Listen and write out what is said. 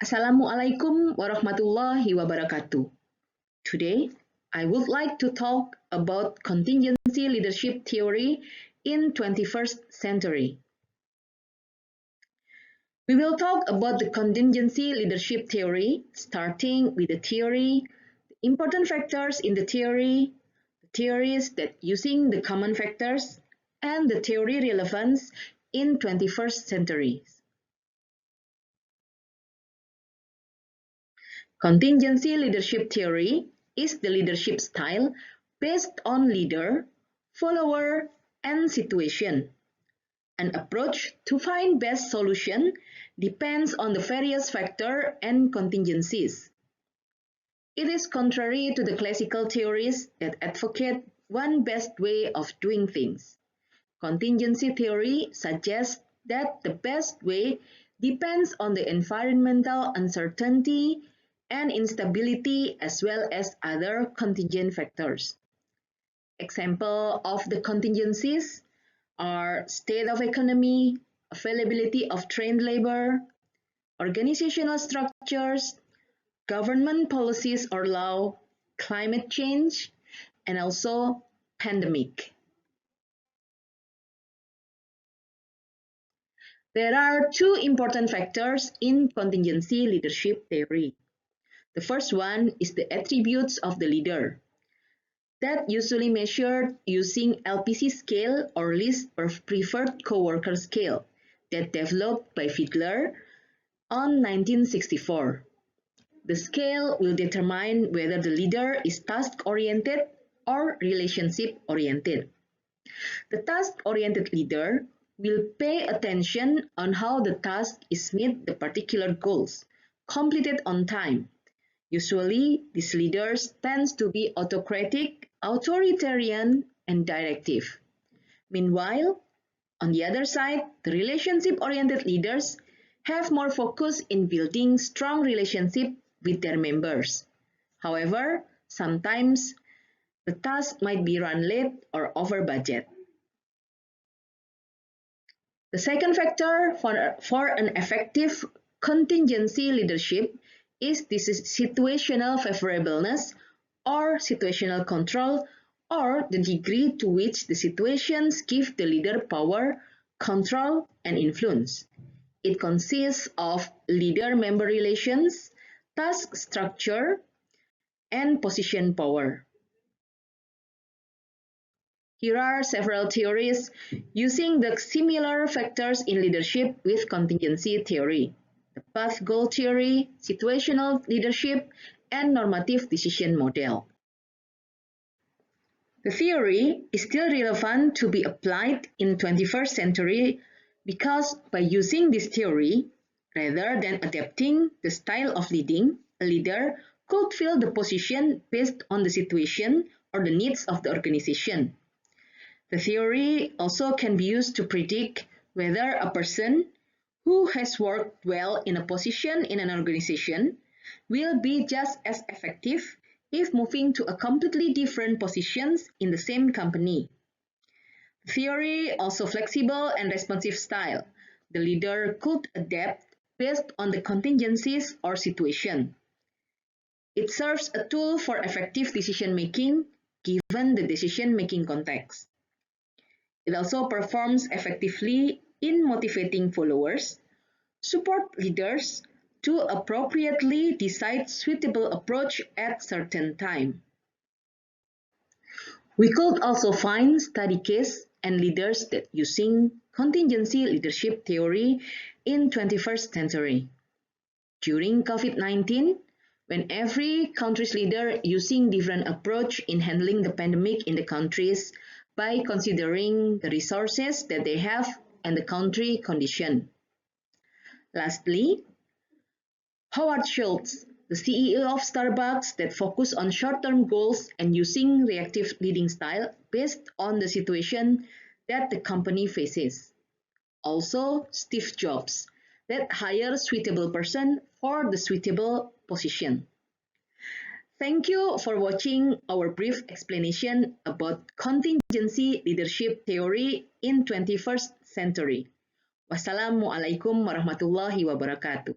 Assalamualaikum warahmatullahi wabarakatuh. Today, I would like to talk about contingency leadership theory in 21st century. We will talk about the contingency leadership theory, starting with the theory, the important factors in the theory, the theories that using the common factors, and the theory relevance in 21st century. Contingency leadership theory is the leadership style based on leader, follower, and situation. An approach to find best solution depends on the various factors and contingencies. It is contrary to the classical theories that advocate one best way of doing things. Contingency theory suggests that the best way depends on the environmental uncertainty and instability as well as other contingent factors. Example of the contingencies are state of economy, availability of trained labor, organizational structures, government policies or law, climate change, and also pandemic. There are two important factors in contingency leadership theory. The first one is the attributes of the leader. That usually measured using LPC scale or least preferred coworker scale that developed by Fiedler on 1964. The scale will determine whether the leader is task-oriented or relationship-oriented. The task-oriented leader will pay attention on how the task is meet the particular goals, completed on time. Usually, these leaders tend to be autocratic, authoritarian, and directive. Meanwhile, on the other side, the relationship-oriented leaders have more focus in building strong relationship with their members. However, sometimes the task might be run late or over budget. The second factor for an effective contingency leadership is this situational favorableness or situational control, or the degree to which the situations give the leader power, control, and influence. It consists of leader-member relations, task structure, and position power. Here are several theories using the similar factors in leadership with contingency theory: the path goal theory, situational leadership, and normative decision model. The theory is still relevant to be applied in 21st century because by using this theory, rather than adapting the style of leading, a leader could fill the position based on the situation or the needs of the organization. The theory also can be used to predict whether a person who has worked well in a position in an organization will be just as effective if moving to a completely different positions in the same company. The theory also flexible and responsive style. The leader could adapt based on the contingencies or situation. It serves a tool for effective decision-making given the decision-making context. It also performs effectively in motivating followers, support leaders to appropriately decide suitable approach at certain time. We could also find study case and leaders that using contingency leadership theory in 21st century. During COVID-19, when every country's leader using different approach in handling the pandemic in the countries by considering the resources that they have and the country condition. Lastly, Howard Schultz, the CEO of Starbucks that focus on short-term goals and using reactive leading style based on the situation that the company faces. Also, Steve Jobs that hire suitable person for the suitable position. Thank you for watching our brief explanation about contingency leadership theory in 21st century. Wassalamualaikum warahmatullahi wabarakatuh.